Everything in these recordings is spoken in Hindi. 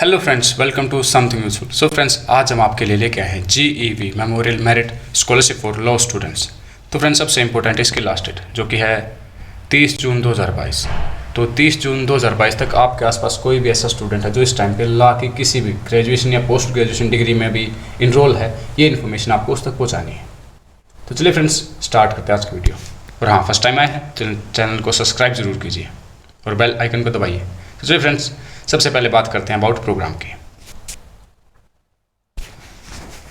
Hello friends, welcome to something useful. So friends, आज हम आपके लिए लेके आए हैं GEV memorial merit scholarship for law students. तो फ्रेंड्स, सबसे इंपॉर्टेंट है इसकी लास्ट डेट जो कि है 30 जून 2022। तो 30 जून 2022 तक आपके आसपास कोई भी ऐसा स्टूडेंट है जो इस टाइम पे लॉ की किसी भी ग्रेजुएशन या पोस्ट ग्रेजुएशन डिग्री में भी इनरोल है, ये इन्फॉर्मेशन आपको उस तक पहुँचानी है। तो चलिए फ्रेंड्स, स्टार्ट करते हैं आज की वीडियो। और हाँ, फर्स्ट टाइम आए हैं तो चैनल को सब्सक्राइब जरूर कीजिए और बेल आइकन को दबाइए। तो चलिए फ्रेंड्स, सबसे पहले बात करते हैं अबाउट प्रोग्राम की।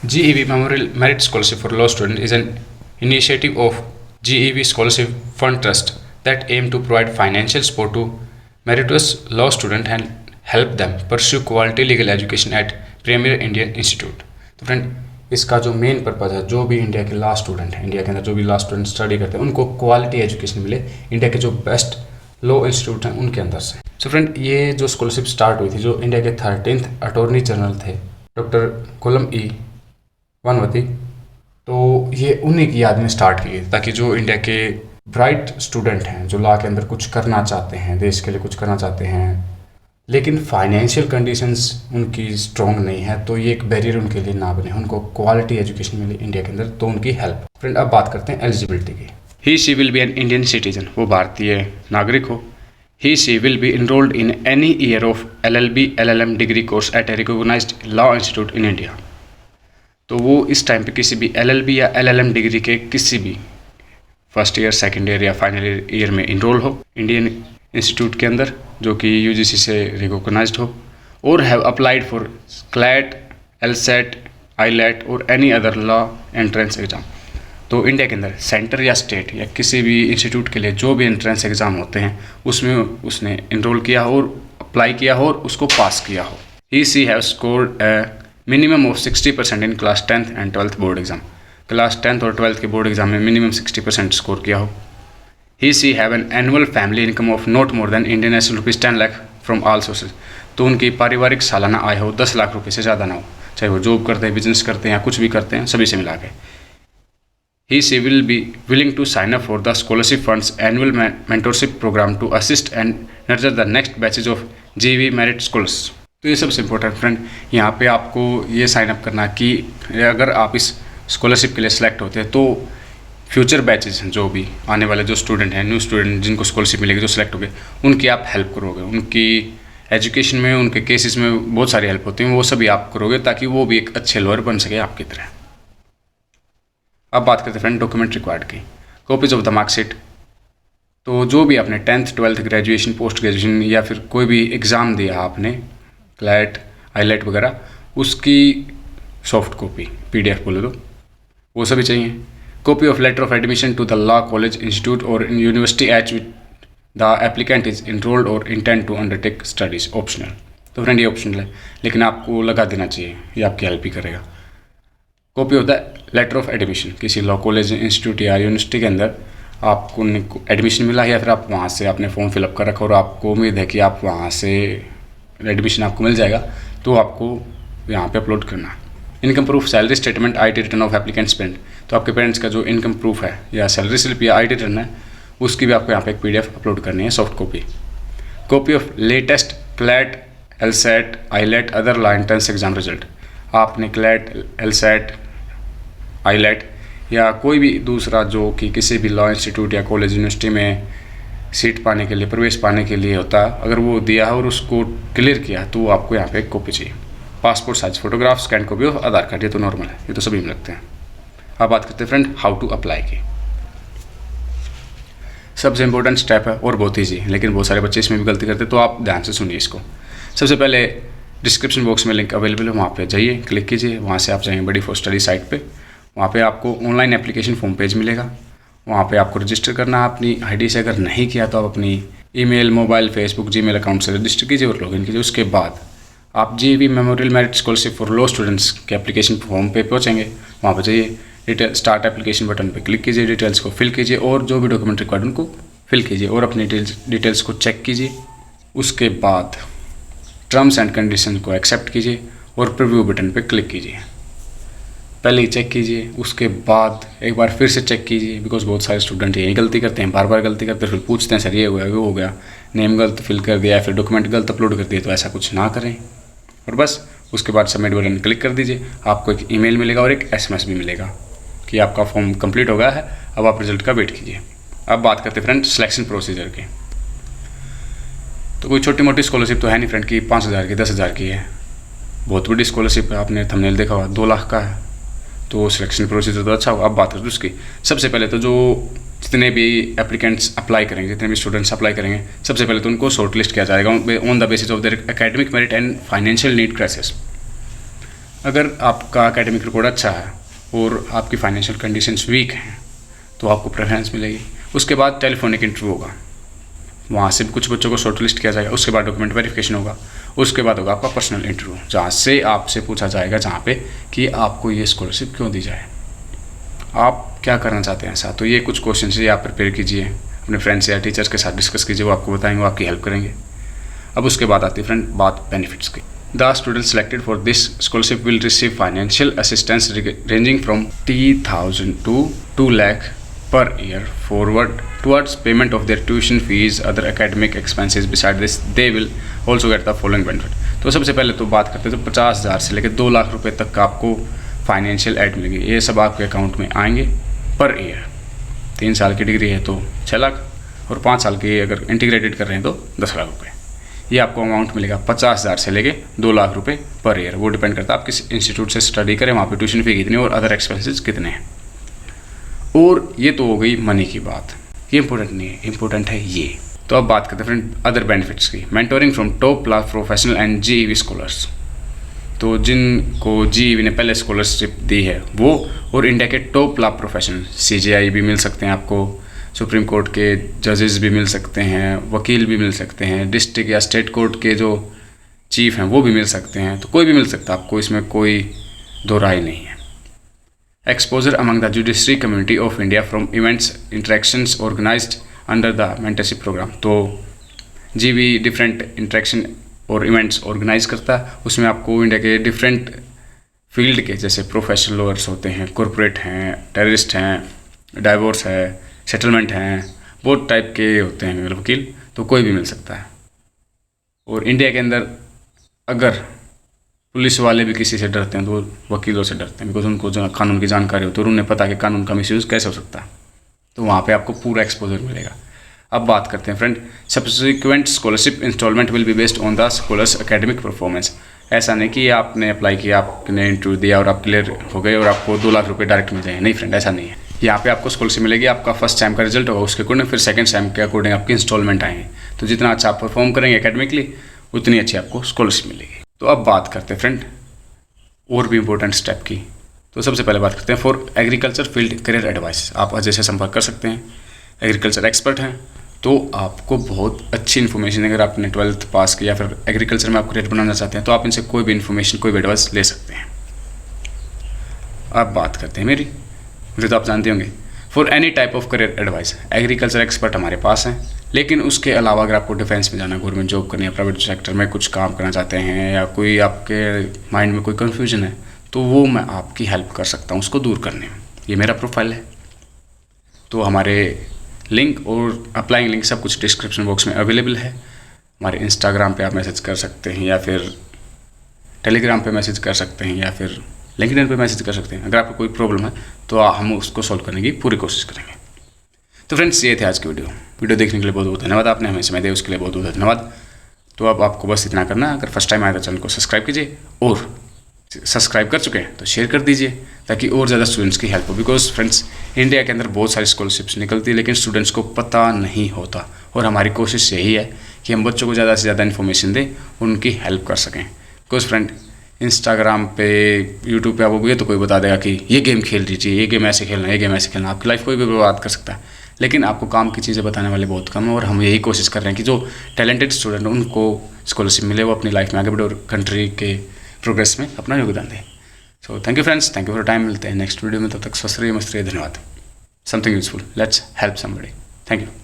GEV Memorial Merit Scholarship for Law Students is an initiative of GEV Scholarship Fund Trust that aim to provide financial support to meritorious law students and help them pursue quality legal education at Premier Indian Institute। तो फ्रेंड, इसका जो मेन पर्पज़ है, जो भी इंडिया के लॉ स्टूडेंट हैं, इंडिया के अंदर जो भी लॉ स्टूडेंट स्टडी करते हैं, उनको क्वालिटी एजुकेशन मिले इंडिया के जो बेस्ट लॉ इंस्टीट्यूट हैं उनके अंदर से। सो फ्रेंड, ये जो स्कॉलरशिप स्टार्ट हुई थी, जो इंडिया के 13th अटॉर्नी जनरल थे डॉक्टर गुलाम ई वनवती, तो ये उन्हीं की याद में स्टार्ट की गई ताकि जो इंडिया के ब्राइट स्टूडेंट हैं, जो लॉ के अंदर कुछ करना चाहते हैं, देश के लिए कुछ करना चाहते हैं, लेकिन फाइनेंशियल कंडीशंस उनकी स्ट्रॉन्ग नहीं है, तो ये एक बैरियर उनके लिए ना बने, उनको क्वालिटी एजुकेशन मिले इंडिया के अंदर, तो उनकी हेल्प। फ्रेंड, अब बात करते हैं एलिजिबिलिटी की। He she will be an Indian citizen, वो भारतीय नागरिक हो। He she will be enrolled in any year of LLB LLM degree course at a recognized law institute in India। तो वो इस टाइम पे किसी भी LLB या LLM डिग्री के किसी भी फर्स्ट ईयर, सेकेंड ईयर या फाइनल ईयर में इनरोल हो इंडियन इंस्टीट्यूट के अंदर, जो कि UGC से रिकॉग्नाइज्ड हो, और have applied for CLAT, LSAT, ILAT और any other law entrance exam. तो इंडिया के अंदर सेंटर या स्टेट या किसी भी इंस्टीट्यूट के लिए जो भी एंट्रेंस एग्ज़ाम होते हैं उसमें उसने इनरोल किया हो और अप्लाई किया हो और उसको पास किया हो। He she have scored minimum of 60% in class 10th and 12th board exam. Class 10th और 12th के बोर्ड एग्जाम में मिनिमम 60% स्कोर किया हो। He she have an annual family income of not more than Indian national rupees 10 lakh from all sources. तो उनकी पारिवारिक सालाना आय हो 10 लाख रुपये से ज़्यादा ना हो, चाहे वो जॉब करते हैं, बिजनेस करते हैं या कुछ भी करते हैं, सभी से मिला के। He she will be willing to sign up for the scholarship fund's annual mentorship program to assist and nurture the next batches of GEV merit scholars। तो ये सबसे इम्पोर्टेंट फ्रेंड, यहाँ पे आपको ये साइन अप करना कि अगर आप इस स्कॉलरशिप के लिए सिलेक्ट होते हैं तो फ्यूचर बैचेज हैं, जो भी आने वाले जो स्टूडेंट हैं, न्यू स्टूडेंट जिनको स्कॉलरशिप मिलेगी, जो सिलेक्ट हो गए, उनकी आप हेल्प करोगे। उनकी एजुकेशन में, उनके केसेस में बहुत सारी हेल्प होती है, वो सभी आप करोगे ताकि वो भी एक अच्छे लॉयर बन सके आपकी तरह। अब बात करते हैं फ्रेंड डॉक्यूमेंट रिक्वायर्ड की। कॉपीज ऑफ द मार्कशीट, तो जो भी आपने 10th 12th graduation, post graduation या फिर कोई भी एग्ज़ाम दिया आपने, CLAT, ILAT वगैरह, उसकी सॉफ्ट कॉपी, PDF बोले तो, वो सभी चाहिए। Copy of letter of admission to the law college, institute और university at which the applicant is enrolled और intend to undertake studies, optional. तो फ्रेंड, ये ऑप्शनल है लेकिन आपको लगा देना चाहिए, ये आपकी हेल्प ही करेगा। Copy of the letter of admission, किसी लॉ कॉलेज, इंस्टीट्यूट या यूनिवर्सिटी के अंदर आपको एडमिशन मिला है या फिर आप वहाँ से आपने फॉर्म फिलअप कर रखा और आपको उम्मीद है कि आप वहाँ से एडमिशन आपको मिल जाएगा, तो आपको यहाँ पे अपलोड करना। Income proof, salary statement, IT return of applicants parent, तो आपके पेरेंट्स का जो इनकम प्रूफ है या सैलरी स्लिप या IT रिटर्न है, उसकी भी आपको यहाँ पे एक PDF अपलोड करनी है, soft copy. Copy of latest CLAT, LSAT, ILAT other law entrance exam result, आपने CLAT, LSAT, ILAT या कोई भी दूसरा जो कि किसी भी लॉ इंस्टीट्यूट या कॉलेज, यूनिवर्सिटी में सीट पाने के लिए, प्रवेश पाने के लिए होता है, अगर वो दिया है और उसको क्लियर किया तो आपको यहाँ पे एक कॉपी चाहिए। Passport size photograph, scan copy of Aadhaar card, ये तो नॉर्मल है, ये तो सभी में लगते हैं। अब बात करते हैं फ्रेंड हाउ टू अप्लाई की। सबसे इंपॉर्टेंट स्टेप है और बहुत ईजी है, लेकिन बहुत सारे बच्चे इसमें भी गलती करते हैं, तो आप ध्यान से सुनिए इसको। सबसे पहले डिस्क्रिप्शन बॉक्स में लिंक अवेलेबल है, वहाँ पे जाइए, क्लिक कीजिए, वहाँ से आप जाएंगे बड़ी फॉर स्टडी साइट पे। वहाँ पे आपको ऑनलाइन एप्लीकेशन फॉर्म पेज मिलेगा, वहाँ पे आपको रजिस्टर करना है अपनी ID से। अगर नहीं किया तो आप अपनी email, mobile, Facebook, Gmail account से रजिस्टर कीजिए और लॉगिन कीजिए। उसके बाद आप GEV memorial merit scholarship for law students के एप्लीकेशन फॉर्म पे पहुँचेंगे। वहाँ पर जाइए, डिटेल स्टार्ट एप्लीकेशन बटन पर क्लिक कीजिए, डिटेल्स को फिल कीजिए और जो भी डॉक्यूमेंट रिक्वायर्ड उनको फिल कीजिए और अपनी डिटेल्स को चेक कीजिए। उसके बाद टर्म्स एंड कंडीशन को एक्सेप्ट कीजिए और प्रीव्यू बटन पर क्लिक कीजिए। पहले ही चेक कीजिए, उसके बाद एक बार फिर से चेक कीजिए, बिकॉज बहुत सारे स्टूडेंट यही गलती करते हैं, बार बार गलती करते हैं, फिर पूछते हैं सर ये हो गया, वो हो गया, नेम गलत फिल कर दिया या फिर डॉक्यूमेंट गलत अपलोड कर दिया। तो ऐसा कुछ ना करें, और बस उसके बाद सबमिट बटन क्लिक कर दीजिए। आपको एक ईमेल मिलेगा और एक एसएमएस भी मिलेगा कि आपका फॉर्म कंप्लीट हो गया है, अब आप रिजल्ट का वेट कीजिए। अब बात करते हैं फ्रेंड सिलेक्शन प्रोसीजर की। तो कोई छोटी मोटी स्कॉलरशिप तो है नहीं फ्रेंड कि 5,000 की 10,000 की है, बहुत बड़ी स्कॉलरशिप है। आपने थंबनेल देखा होगा 2 लाख का है, तो सिलेक्शन प्रोसीजर तो अच्छा होगा। अब बात करते हैं उसकी। सबसे पहले तो जो जितने भी एप्लीकेंट्स अप्लाई करेंगे, जितने भी स्टूडेंट्स अप्लाई करेंगे, सबसे पहले तो उनको शॉर्ट लिस्ट किया जाएगा on the basis of their academic merit and financial need crisis. अगर आपका एकेडमिक रिकॉर्ड अच्छा है और आपकी फाइनेंशियल कंडीशंस वीक हैं तो आपको प्रेफरेंस मिलेगी। उसके बाद टेलीफोनिक इंटरव्यू होगा, वहाँ से भी कुछ बच्चों को शॉर्ट लिस्ट किया जाएगा। उसके बाद डॉक्यूमेंट वेरिफिकेशन होगा। उसके बाद होगा आपका पर्सनल इंटरव्यू, जहाँ से आपसे पूछा जाएगा जहाँ पे कि आपको ये स्कॉलरशिप क्यों दी जाए, आप क्या करना चाहते हैं ऐसा। तो ये कुछ क्वेश्चन है, आप प्रिपेयर कीजिए, अपने फ्रेंड्स या टीचर्स के साथ डिस्कस कीजिए, वो आपको बताएंगे, वो आपकी हेल्प करेंगे। अब उसके बाद आती है फ्रेंड बात बेनिफिट्स की। The student selected for this scholarship will receive financial assistance ranging from 30,000 to 2 lakh per year forward towards payment of their tuition fees, other academic expenses. Beside this, they will also get the following benefit. तो सबसे पहले तो बात करते हैं तो 50,000 से लेकर 2 लाख रुपए तक का आपको फाइनेंशियल एड मिलेगी। ये सब आपके अकाउंट में आएंगे पर ईयर। 3 साल की डिग्री है तो 6 लाख, और 5 साल की अगर इंटीग्रेटेड कर रहे हैं तो 10 लाख रुपए। ये आपको अमाउंट मिलेगा 50,000 से लेके 2 लाख रुपए पर ईयर। वो डिपेंड करता है आप किस इंस्टीट्यूट से स्टडी करें, वहाँ पे ट्यूशन फी कितनी और अदर एक्सपेंसेस कितने हैं। और ये तो हो गई मनी की बात, ये इंपॉर्टेंट नहीं है, इंपॉर्टेंट है ये। तो अब बात करते हैं फ्रेंड अदर बेनिफिट्स की। Mentoring from top class professional and GEV scholars. तो जिनको जीईवी ने पहले स्कॉलरशिप दी है वो, और इंडिया के टॉप क्लास प्रोफेशनल, सीजेआई भी मिल सकते हैं आपको, सुप्रीम कोर्ट के जजेस भी मिल सकते हैं, वकील भी मिल सकते हैं, डिस्ट्रिक्ट या स्टेट कोर्ट के जो चीफ हैं वो भी मिल सकते हैं। तो कोई भी मिल सकता है आपको, इसमें कोई दो राय नहीं है। Exposure among the judiciary community of India from events interactions organized under the mentorship program। तो जी भी डिफरेंट इंटरेक्शन और इवेंट्स ऑर्गेनाइज करता है, उसमें आपको इंडिया के डिफरेंट फील्ड के जैसे प्रोफेशनल लॉयर्स होते हैं, कॉरपोरेट हैं, टेररिस्ट हैं, डाइवोर्स है, सेटलमेंट हैं, बहुत टाइप के होते हैं वकील, तो कोई भी मिल सकता है। और इंडिया के अंदर अगर पुलिस वाले भी किसी से डरते हैं तो वकीलों से डरते हैं, बिकॉज उनको जो कानून की जानकारी होती है और उन्हें पता है कि कानून का मिसयूज़ कैसे हो सकता है। तो वहाँ पे आपको पूरा एक्सपोजर मिलेगा। अब बात करते हैं friend subsequent scholarship installment will be based on the scholar's academic performance. ऐसा नहीं कि आपने अप्लाई किया, आपने इंटरव्यू दिया और आप क्लियर हो गए और आपको 2 लाख रुपये डायरेक्ट मिल जाए, नहीं फ्रेंड, ऐसा नहीं है। यहाँ पे आपको स्कॉलरशिप मिलेगी, आपका फर्स्ट सेम का रिजल्ट होगा, उसके अकॉर्डिंग फिर सेकंड सेम के अकॉर्डिंग आपकी इंस्टॉलमेंट आएंगे। तो जितना अच्छा आप परफॉर्म करेंगे एकेडमिकली उतनी अच्छी आपको स्कॉलरशिप मिलेगी। तो अब बात करते हैं फ्रेंड और भी इंपॉर्टेंट स्टेप की। तो सबसे पहले बात करते हैं for agriculture field career advice. आप अजय से संपर्क कर सकते हैं, एग्रीकल्चर एक्सपर्ट हैं, तो आपको बहुत अच्छी इन्फॉर्मेशन, अगर आपने 12th पास किया या फिर एग्रीकल्चर में आप करियर बनाना चाहते हैं तो आप इनसे कोई भी इन्फॉर्मेशन, कोई भी एडवाइस ले सकते हैं। अब बात करते हैं मेरी, मुझे तो आप जानते होंगे, for any type of career advice agriculture expert हमारे पास हैं। लेकिन उसके अलावा अगर आपको डिफेंस में जाना, गवर्नमेंट जॉब करनी है, प्राइवेट सेक्टर में कुछ काम करना चाहते हैं, या कोई आपके माइंड में कोई कन्फ्यूजन है, तो वो मैं आपकी हेल्प कर सकता हूँ उसको दूर करने में। ये मेरा प्रोफाइल है, तो हमारे लिंक और अप्लाइंग लिंक सब कुछ डिस्क्रिप्शन बॉक्स में अवेलेबल है। हमारे इंस्टाग्राम पे आप मैसेज कर सकते हैं, या फिर टेलीग्राम पे मैसेज कर सकते हैं, या फिर लिंक्डइन पे मैसेज कर सकते हैं। अगर आपको कोई प्रॉब्लम है तो हम उसको सॉल्व करने की पूरी कोशिश करेंगे। तो फ्रेंड्स ये थे आज की वीडियो देखने के लिए बहुत बहुत धन्यवाद। आपने हमें समय दिया उसके लिए बहुत बहुत धन्यवाद। तो अब आपको बस इतना करना है, अगर फर्स्ट टाइम आए तो चैनल को सब्सक्राइब कीजिए, और सब्सक्राइब कर चुके हैं तो शेयर कर दीजिए ताकि और ज़्यादा स्टूडेंट्स की हेल्प हो। बिकॉज फ्रेंड्स इंडिया के अंदर बहुत सारी स्कॉलरशिप्स निकलती है लेकिन स्टूडेंट्स को पता नहीं होता, और हमारी कोशिश यही है कि हम बच्चों को ज़्यादा से ज़्यादा इन्फॉर्मेशन दें, उनकी हेल्प कर सकें। बिकॉज फ्रेंड इंस्टाग्राम पे, यूट्यूब पे आप ये तो कोई बता देगा कि ये गेम खेल लीजिए, ये गेम ऐसे खेलना, ये गेम ऐसे खेलना, आपकी लाइफ कोई भी बर्बाद कर सकता है। लेकिन आपको काम की चीज़ें बताने वाले बहुत कम है, और हम यही कोशिश कर रहे हैं कि जो टैलेंटेड स्टूडेंट हैं उनको स्कॉलरशिप मिले, वो अपनी लाइफ में आगे बढ़े और कंट्री के प्रोग्रेस में अपना योगदान दें। So thank you friends, thank you for time. मिलते हैं नेक्स्ट वीडियो में, तब तक स्वस्थ रहिए, मस्त रहिए, धन्यवाद। Something useful, let's help somebody. Thank you.